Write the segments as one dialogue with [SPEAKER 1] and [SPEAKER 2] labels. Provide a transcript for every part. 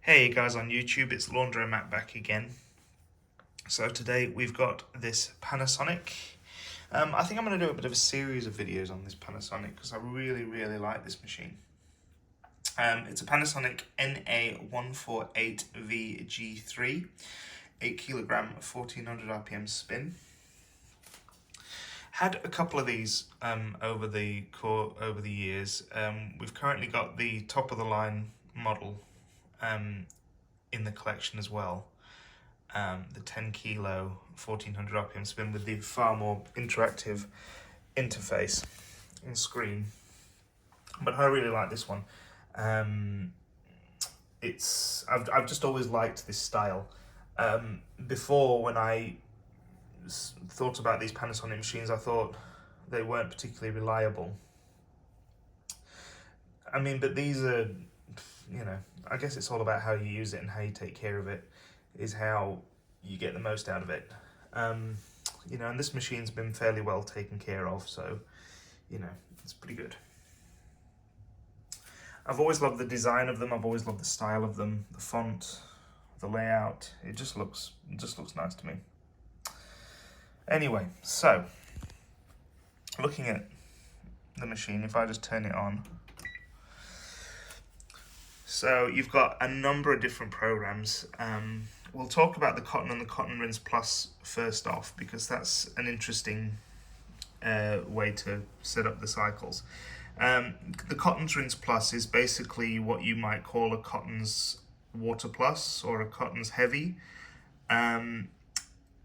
[SPEAKER 1] Hey guys on YouTube, it's Laundro-Matt back again. So today we've got this Panasonic. I think I'm going to do a bit of a series of videos on this Panasonic because I really like this machine. It's a Panasonic NA148G3, 8 kilogram, 1400 RPM spin. Had a couple of these over the years. We've currently got the top of the line model in the collection as well, the 10 kilo 1400 RPM spin with the far more interactive interface and screen, but I really like this one. I've just always liked this style. Before, when I thought about these Panasonic machines, I thought they weren't particularly reliable. I mean, but these are, I guess it's all about how you use it and how you take care of it is how you get the most out of it. And this machine's been fairly well taken care of, so, it's pretty good. I've always loved the design of them. I've always loved the style of them, the font, the layout. It just looks nice to me. Anyway, so looking at the machine, if I just turn it on. So you've got a number of different programs. We'll talk about the Cotton and the Cotton Rinse Plus first off, because that's an interesting way to set up the cycles. The Cotton's Rinse Plus is basically what you might call a Cotton's Water Plus or a Cotton's Heavy.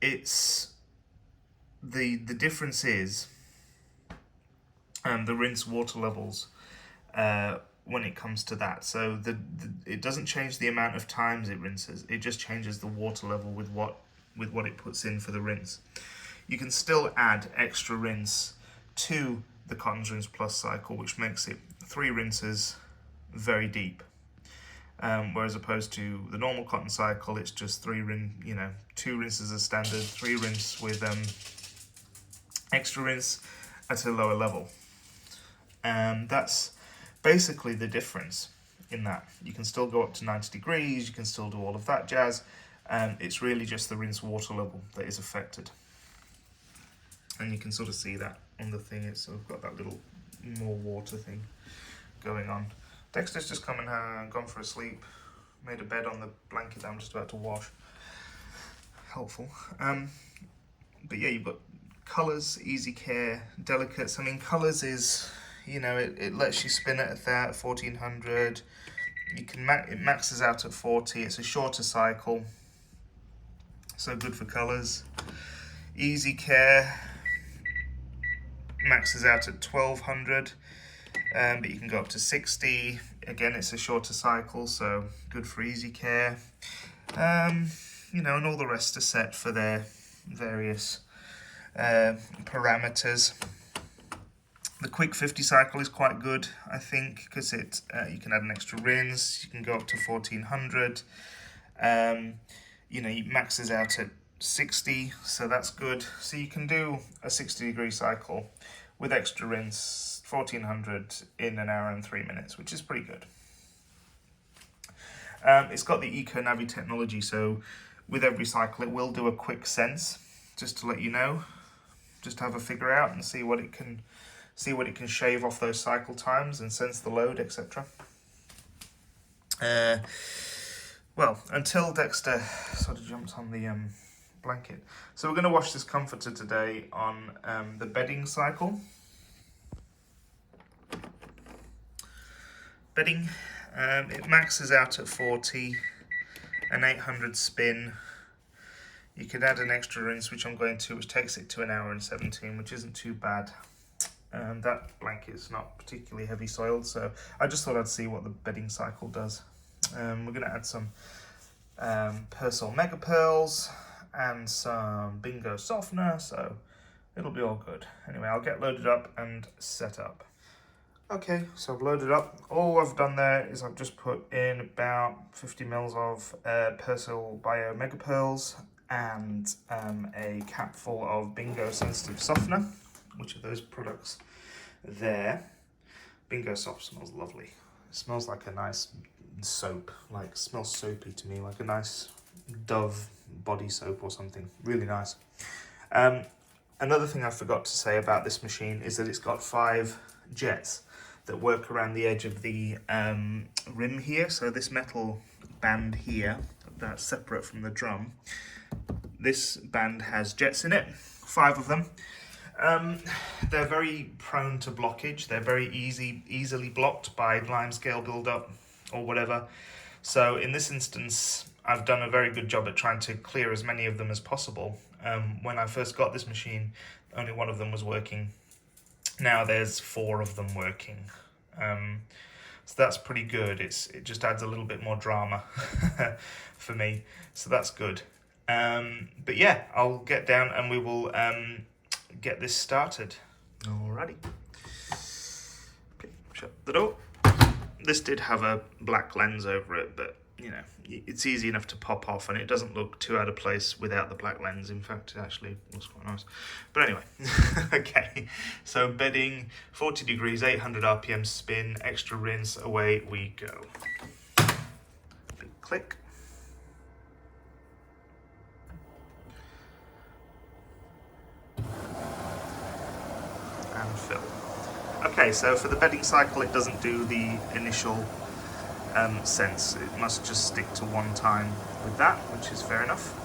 [SPEAKER 1] It's the difference is the rinse water levels when it comes to that. So it doesn't change the amount of times it rinses. It just changes the water level with what it puts in for the rinse. You can still add extra rinse to the Cotton's Rinse Plus cycle, which makes it 3 rinses very deep. Whereas opposed to the normal cotton cycle, it's just 2 rinses as standard, 3 rinse with extra rinse at a lower level. That's basically the difference in that. You can still go up to 90 degrees, you can still do all of that jazz. It's really just the rinse water level that is affected. And you can sort of see that on the thing. It's sort of got that little more water thing going on. Dexter's just come and gone for a sleep. Made a bed on the blanket that I'm just about to wash. Helpful. But yeah, you've got colours, easy care, delicates. I mean, colours is, it lets you spin it at 1400. You can it maxes out at 40. It's a shorter cycle, so good for colours. Easy care maxes out at 1200, but you can go up to 60. Again, it's a shorter cycle, so good for easy care. And all the rest are set for their various parameters. The quick 50 cycle is quite good, I think, because you can add an extra rinse. You can go up to 1400. It maxes out at 60, so that's good. So you can do a 60-degree cycle with extra rinse, 1400 in an hour and 3 minutes, which is pretty good. It's got the Eco-Navi technology, so with every cycle it will do a quick sense, just to let you know, just to have a figure out and see what it can shave off those cycle times and sense the load, etc. Well, until Dexter sort of jumps on the blanket. So we're going to wash this comforter today on the bedding cycle. Bedding, it maxes out at 40, an 800 spin. You could add an extra rinse, which I'm going to, which takes it to an hour and 17, which isn't too bad. That blanket's not particularly heavy soiled, so I just thought I'd see what the bedding cycle does. We're going to add some Persil Mega Pearls and some Bingo softener, so it'll be all good. Anyway, I'll get loaded up and set up. Okay, so I've loaded up. All I've done there is I've just put in about 50 mils of Persil Bio Mega Pearls and a cap full of Bingo Sensitive Softener, which are those products there. Bingo Soft smells lovely. It smells like a nice soap, like smells soapy to me, like a nice Dove body soap or something. Really nice. Another thing I forgot to say about this machine is that it's got 5 jets that work around the edge of the rim here. So this metal band here, that's separate from the drum, this band has jets in it, 5 of them. They're very prone to blockage. They're very easily blocked by limescale buildup or whatever. So in this instance, I've done a very good job at trying to clear as many of them as possible. When I first got this machine, only 1 of them was working. Now there's 4 of them working. So that's pretty good. It just adds a little bit more drama for me. So that's good. But yeah, I'll get down and we will get this started. Alrighty. Okay, shut the door. This did have a black lens over it, but you know, it's easy enough to pop off and it doesn't look too out of place without the black lens. In fact, it actually looks quite nice. But anyway, okay, so bedding, 40 degrees, 800 RPM spin, extra rinse, away we go. Big click. And fill. Okay, so for the bedding cycle, it doesn't do the initial sense. It must just stick to 1 time with that, which is fair enough.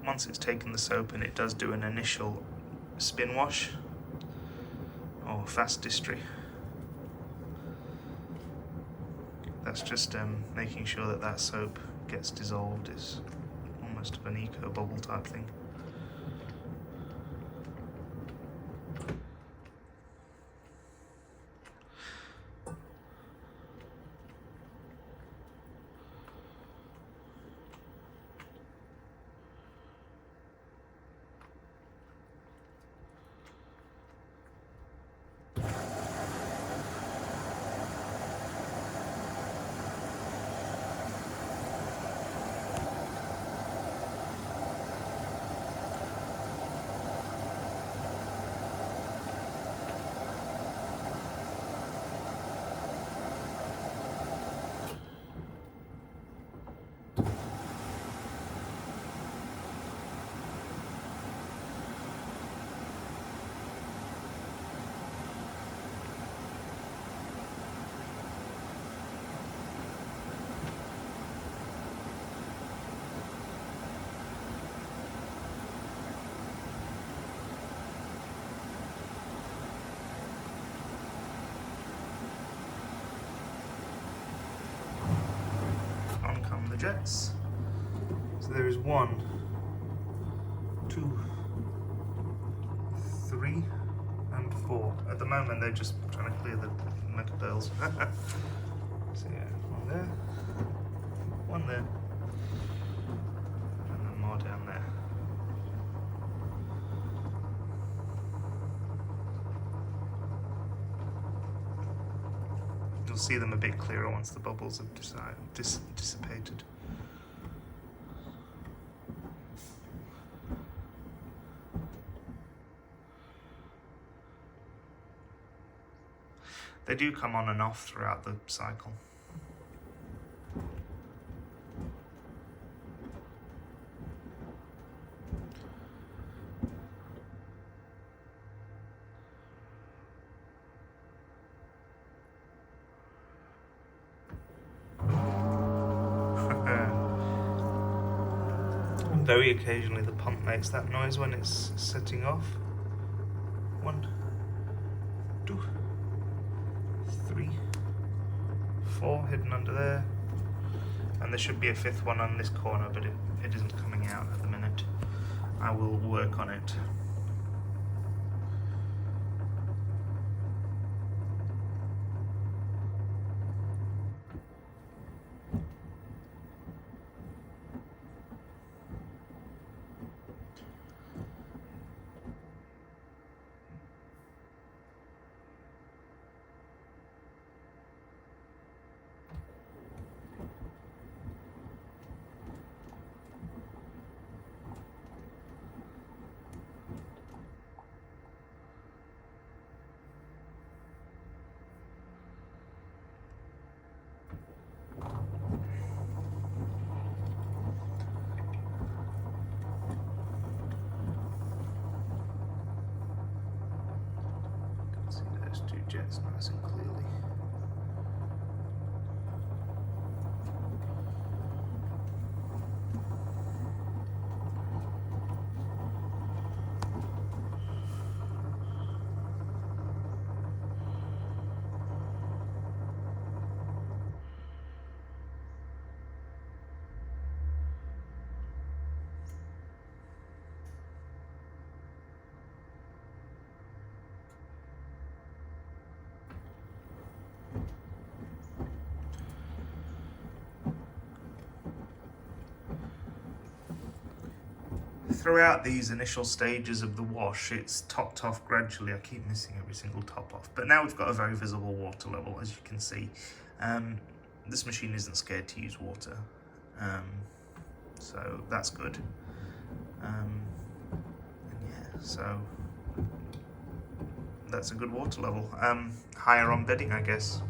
[SPEAKER 1] Once it's taken the soap and it does do an initial spin wash or fast distry. That's just making sure that that soap gets dissolved. It's almost of an eco bubble type thing. Jets. So there is 1, 2, 3, and 4. At the moment, they're just trying to clear the metal bells. So yeah, 1 there, 1 there, and then more down there. You'll see them a bit clearer once the bubbles have dissipated. They do come on and off throughout the cycle. Very occasionally the pump makes that noise when it's setting off. 1, 2, 4 hidden under there, and there should be a 5th one on this corner, but it isn't coming out at the minute. I will work on it. Jets nice and clearly. Throughout these initial stages of the wash, it's topped off gradually. I keep missing every single top off, but now we've got a very visible water level, as you can see. This machine isn't scared to use water, so that's good. And yeah, so that's a good water level. Higher on bedding, I guess,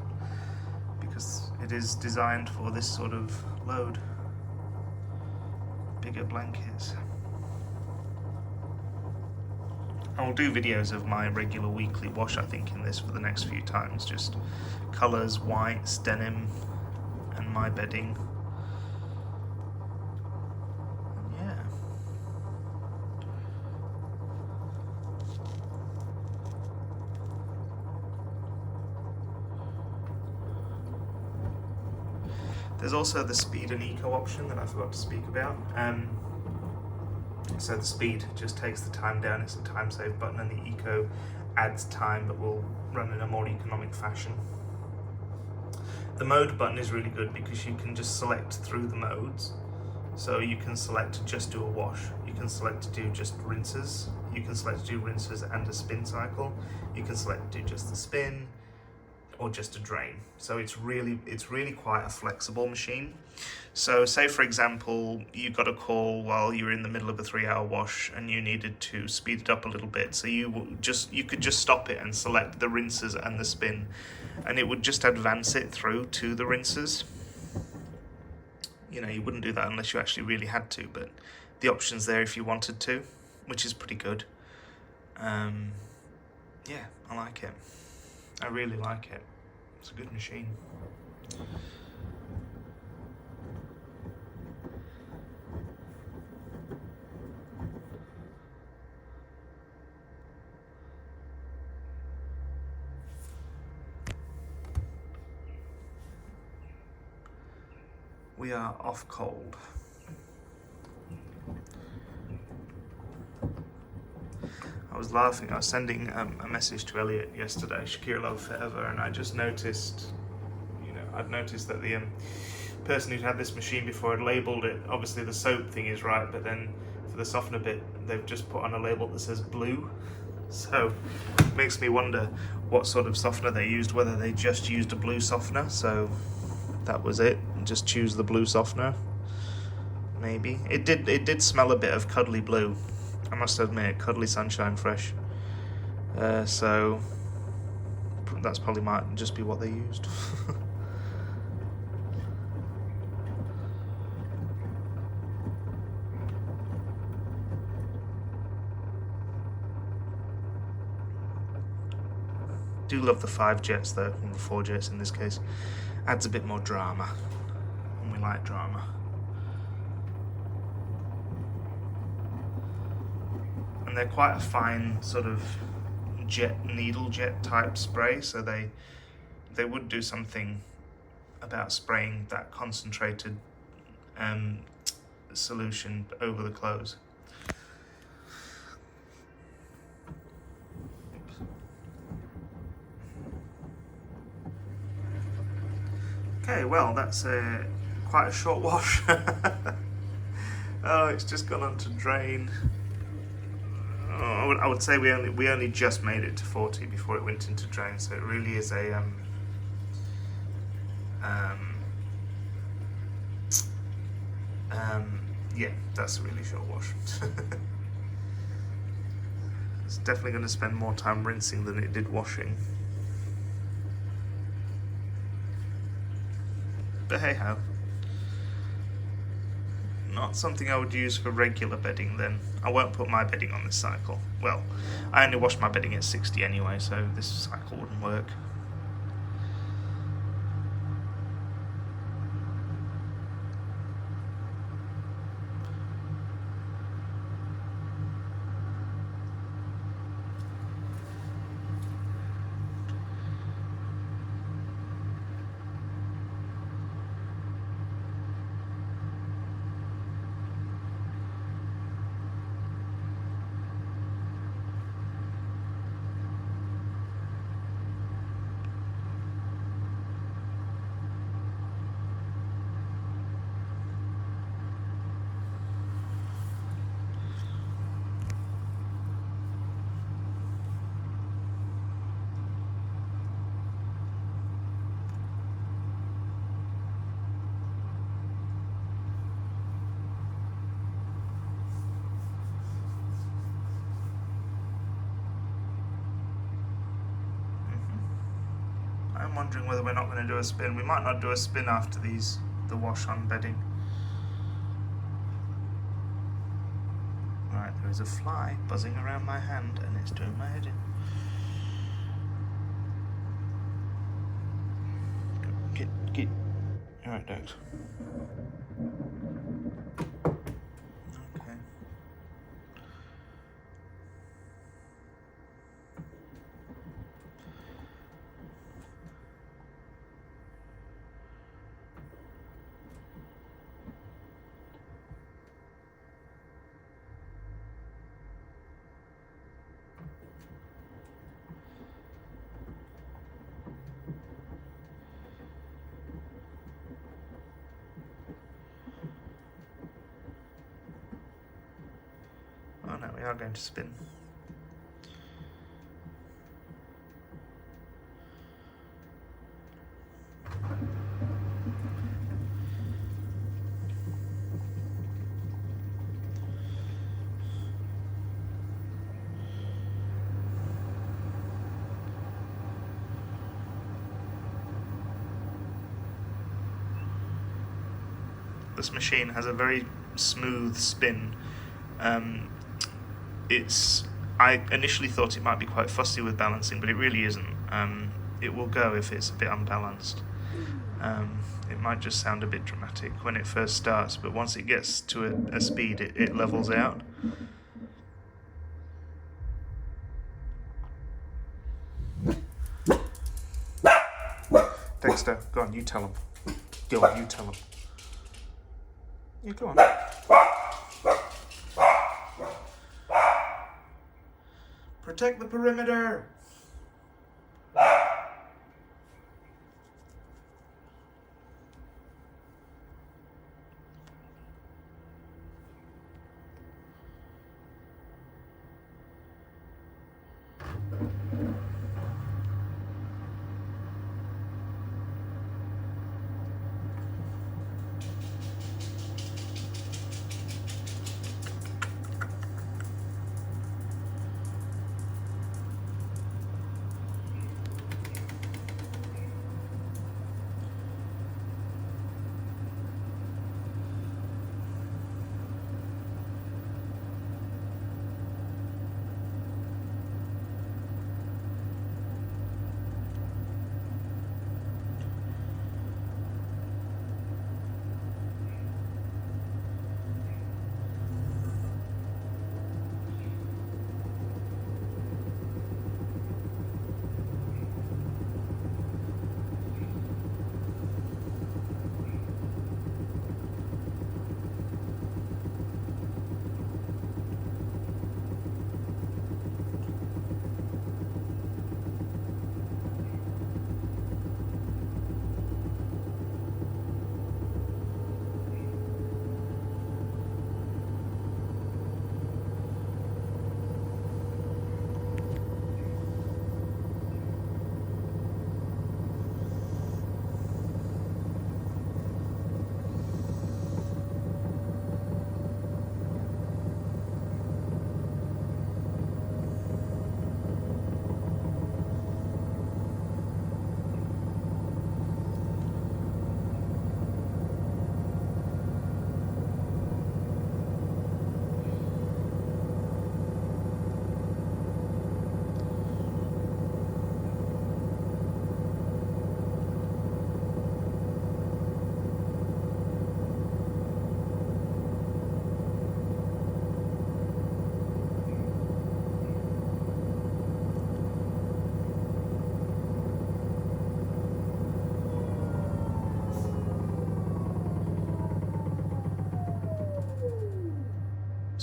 [SPEAKER 1] because it is designed for this sort of load. Bigger blankets. I will do videos of my regular weekly wash, I think, in this for the next few times. Just colours, whites, denim, and my bedding. And yeah. There's also the speed and eco option that I forgot to speak about. So the speed just takes the time down, it's a time save button, and the eco adds time but will run in a more economic fashion. The mode button is really good because you can just select through the modes. So you can select to just do a wash, you can select to do just rinses, you can select to do rinses and a spin cycle, you can select to do just the spin or just a drain. So it's really quite a flexible machine. So say for example you got a call while you were in the middle of a 3-hour wash and you needed to speed it up a little bit, so you could just stop it and select the rinses and the spin, and it would just advance it through to the rinses. You know, you wouldn't do that unless you actually really had to, but the option's there if you wanted to, which is pretty good. Yeah, I like it. I really like it. It's a good machine. We are off cold. I was laughing, I was sending a message to Elliot yesterday, Shakira Love Forever, and I just noticed, I'd noticed that the person who'd had this machine before had labelled it, obviously the soap thing is right, but then for the softener bit, they've just put on a label that says blue. So it makes me wonder what sort of softener they used, whether they just used a blue softener, so that was it, just choose the blue softener, maybe. It did smell a bit of cuddly blue, I must admit, cuddly sunshine fresh. So that's probably might just be what they used. Do love the 5 jets though, or the 4 jets in this case. Adds a bit more drama, and we like drama. And they're quite a fine sort of needle jet type spray, so they would do something about spraying that concentrated solution over the clothes. Okay, well, that's quite a short wash. Oh, it's just gone on to drain. Oh, I would say we only just made it to 40 before it went into drain, so it really is a yeah, that's a really short wash. It's definitely going to spend more time rinsing than it did washing. But hey ho. Not something I would use for regular bedding then. I won't put my bedding on this cycle. Well, I only wash my bedding at 60 anyway, so this cycle wouldn't work. I'm wondering whether we're not going to do a spin. We might not do a spin after the wash on bedding. Right, there is a fly buzzing around my hand and it's doing my head in. Get. Alright, don't. Okay. Oh no, we are going to spin. This machine has a very smooth spin. I initially thought it might be quite fussy with balancing, but it really isn't. It will go if it's a bit unbalanced. It might just sound a bit dramatic when it first starts, but once it gets to a speed, it levels out. Dexter, go on, you tell him. Go on, you tell him. Yeah, go on. Protect the perimeter!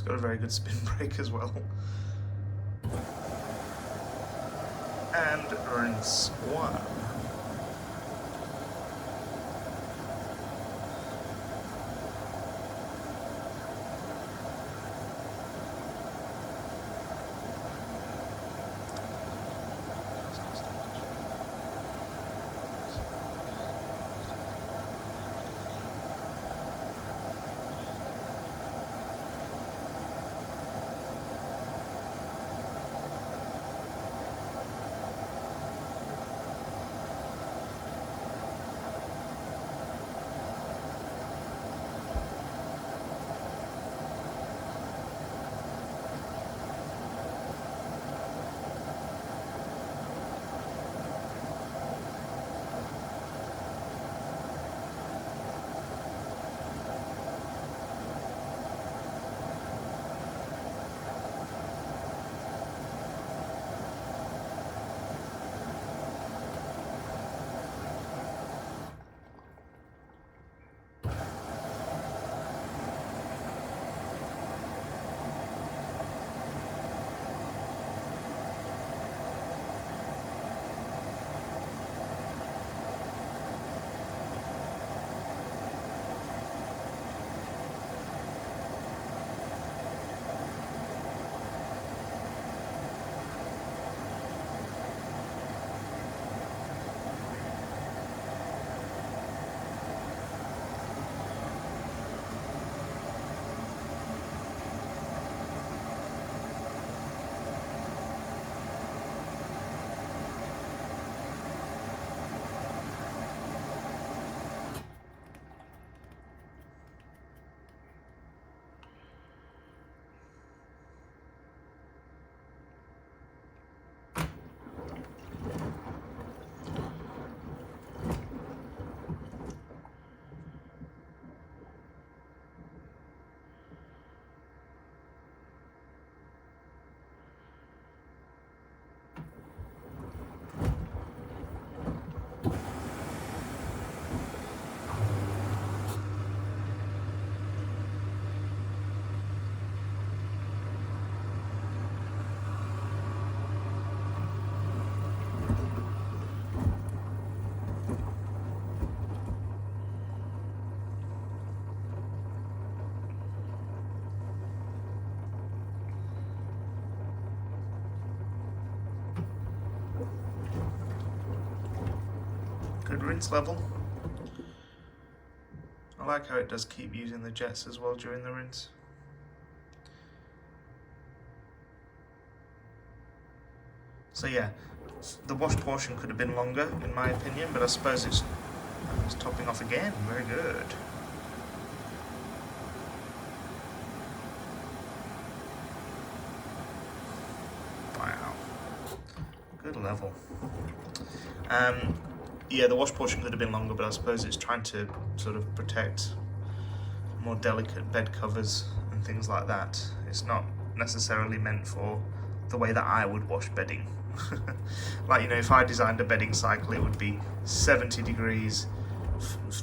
[SPEAKER 1] got a very good spin break as well. And rinse one. Good rinse level. I like how it does keep using the jets as well during the rinse. So yeah, the wash portion could have been longer in my opinion, but I suppose it's topping off again. Very good. Wow. Good level. Yeah, the wash portion could have been longer, but I suppose it's trying to sort of protect more delicate bed covers and things like that. It's not necessarily meant for the way that I would wash bedding. Like, you know, if I designed a bedding cycle, it would be 70 degrees,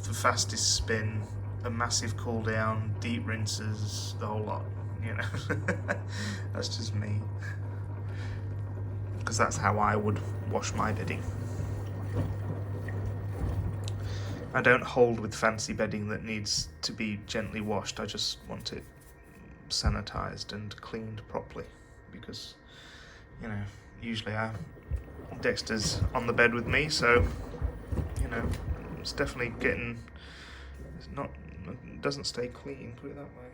[SPEAKER 1] the fastest spin, a massive cool down, deep rinses, the whole lot, you know. That's just me. Because that's how I would wash my bedding. I don't hold with fancy bedding that needs to be gently washed. I just want it sanitized and cleaned properly, because, you know, usually Dexter's on the bed with me, so, you know, it's definitely getting, it doesn't stay clean, put it that way.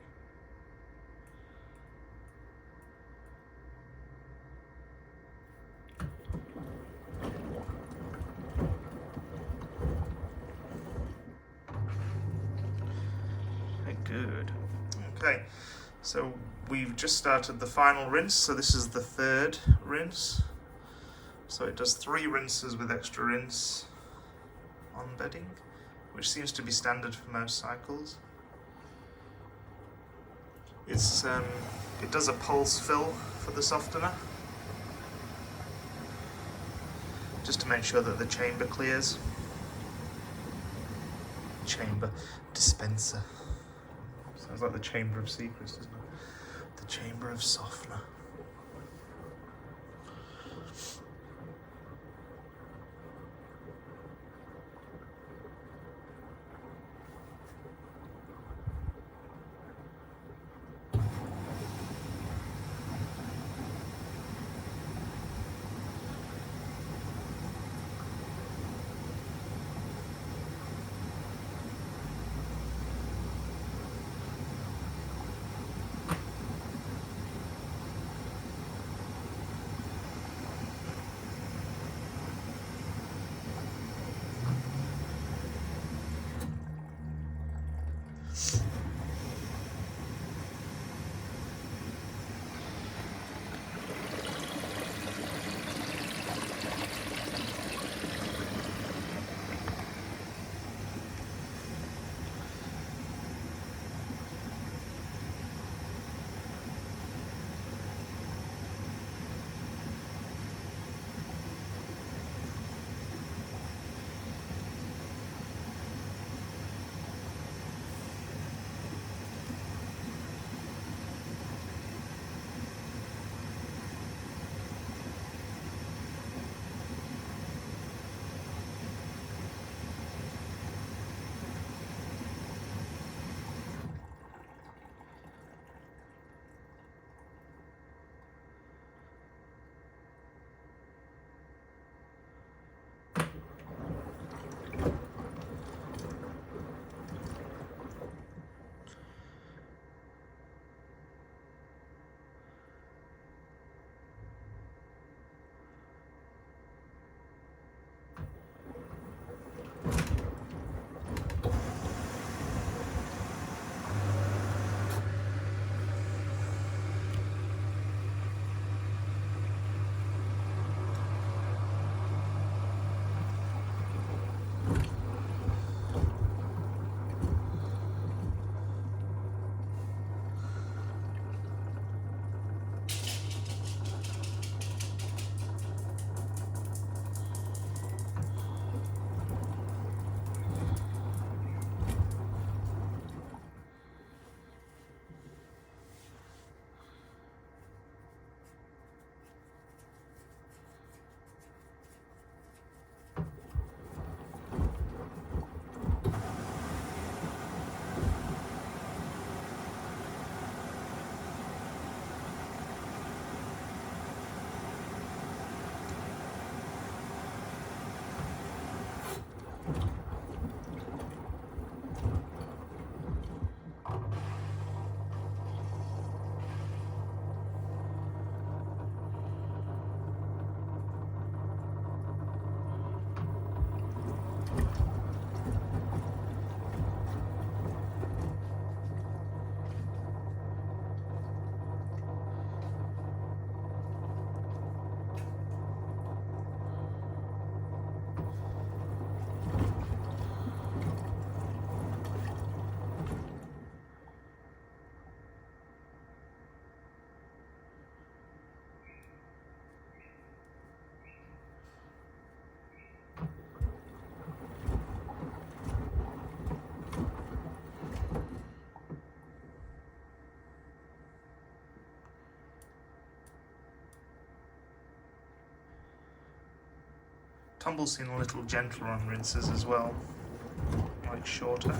[SPEAKER 1] Good. Okay, so we've just started the final rinse, so this is the third rinse. So it does 3 rinses with extra rinse on bedding, which seems to be standard for most cycles. It does a pulse fill for the softener, just to make sure that the chamber clears. Chamber dispenser. Sounds like the Chamber of Secrets, doesn't it? The chamber of softener. Tumble's seem a little gentler on rinses as well, like shorter.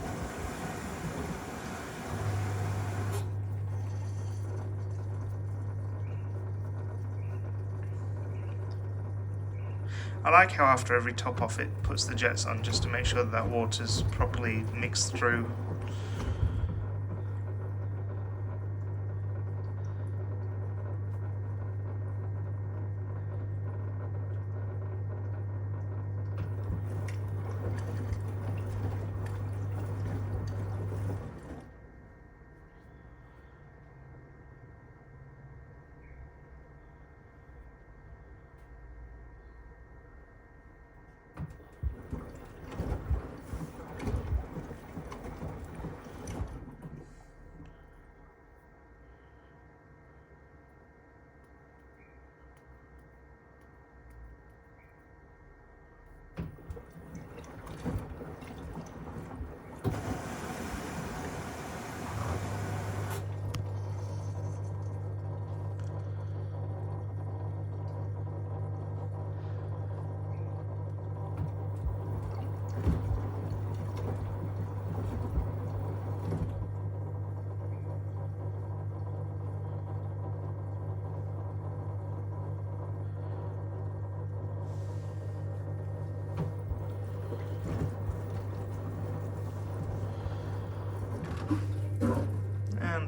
[SPEAKER 1] I like how after every top off it puts the jets on just to make sure that water's properly mixed through.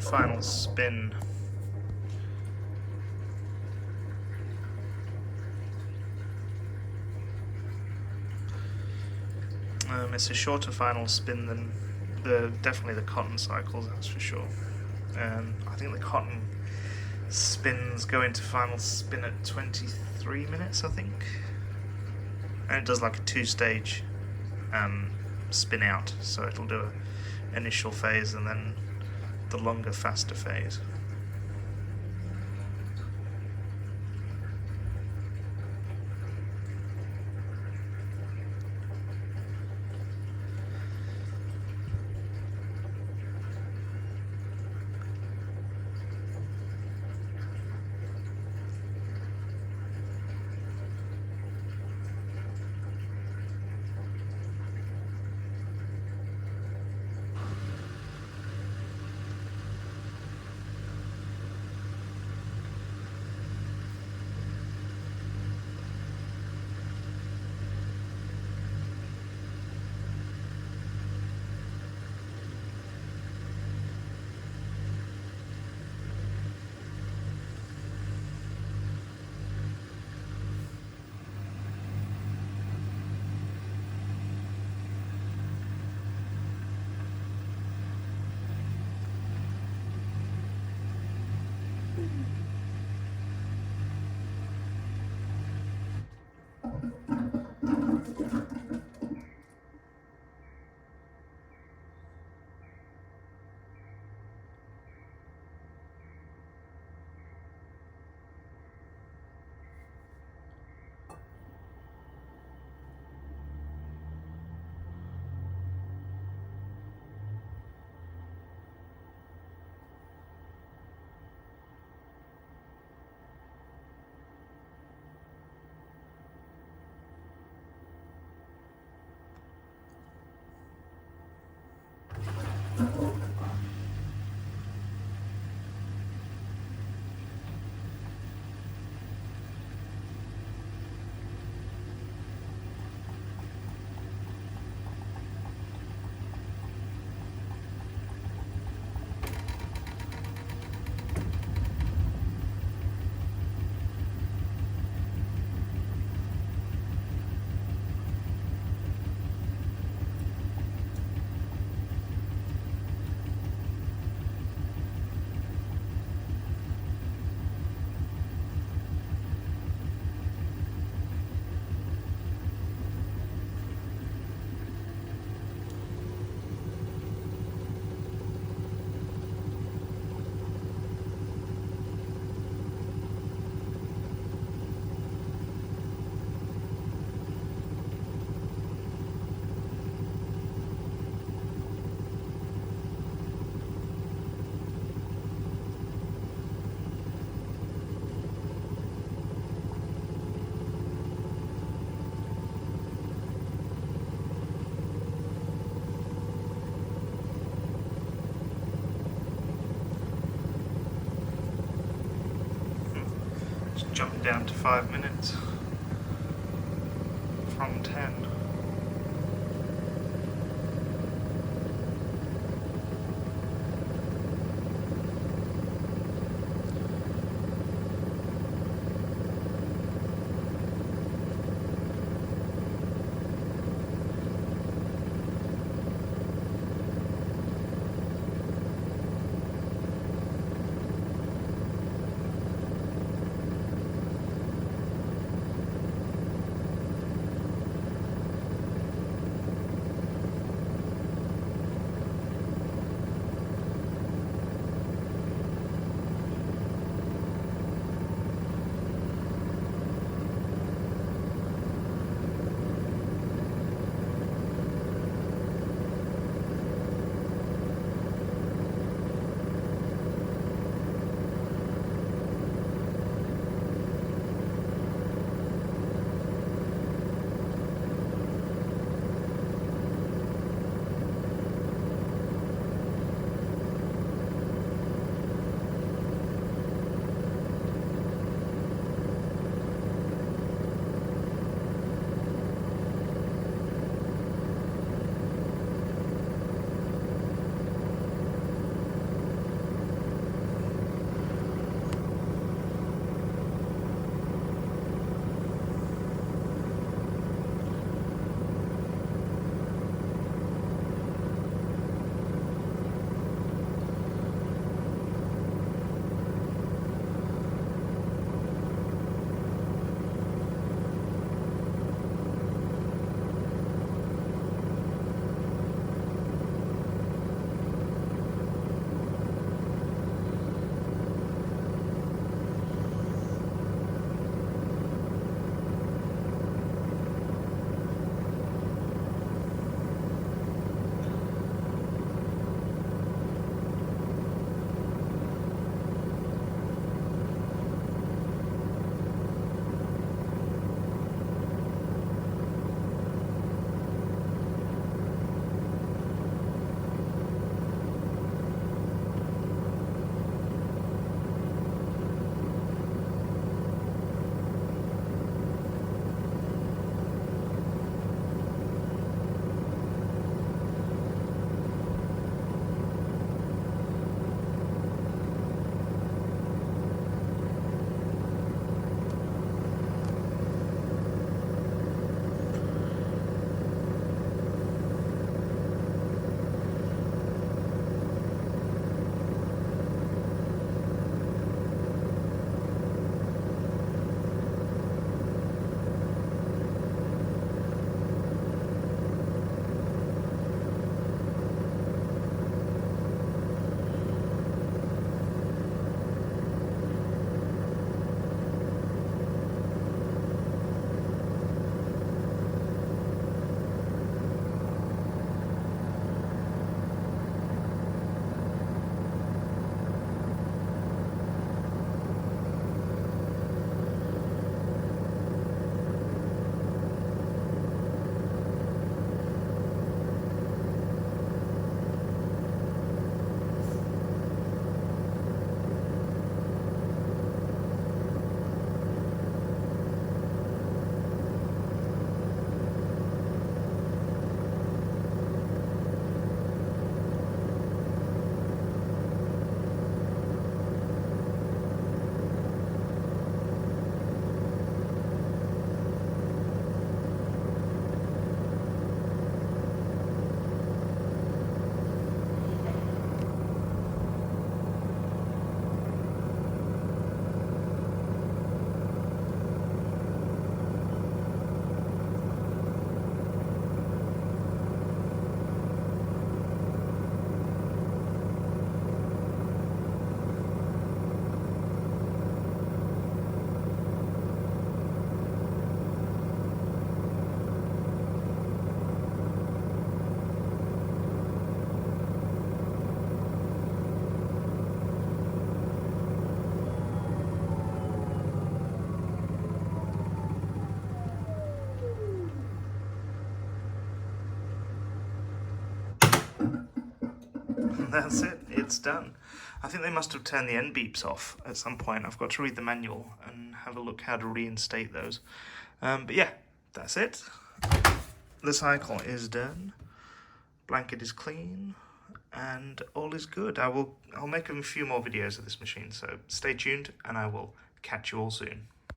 [SPEAKER 1] final spin. It's a shorter final spin than definitely the cotton cycles, that's for sure. I think the cotton spins go into final spin at 23 minutes, I think. And it does like a 2-stage spin out, so it'll do an initial phase and then the longer, faster phase. Jump down to 5 minutes from 10. that's it. It's done. I think they must have turned the end beeps off at some point. I've got to read the manual and have a look how to reinstate those. But yeah, that's it. The cycle is done. Blanket is clean. And all is good. I'll make a few more videos of this machine, so stay tuned and I will catch you all soon.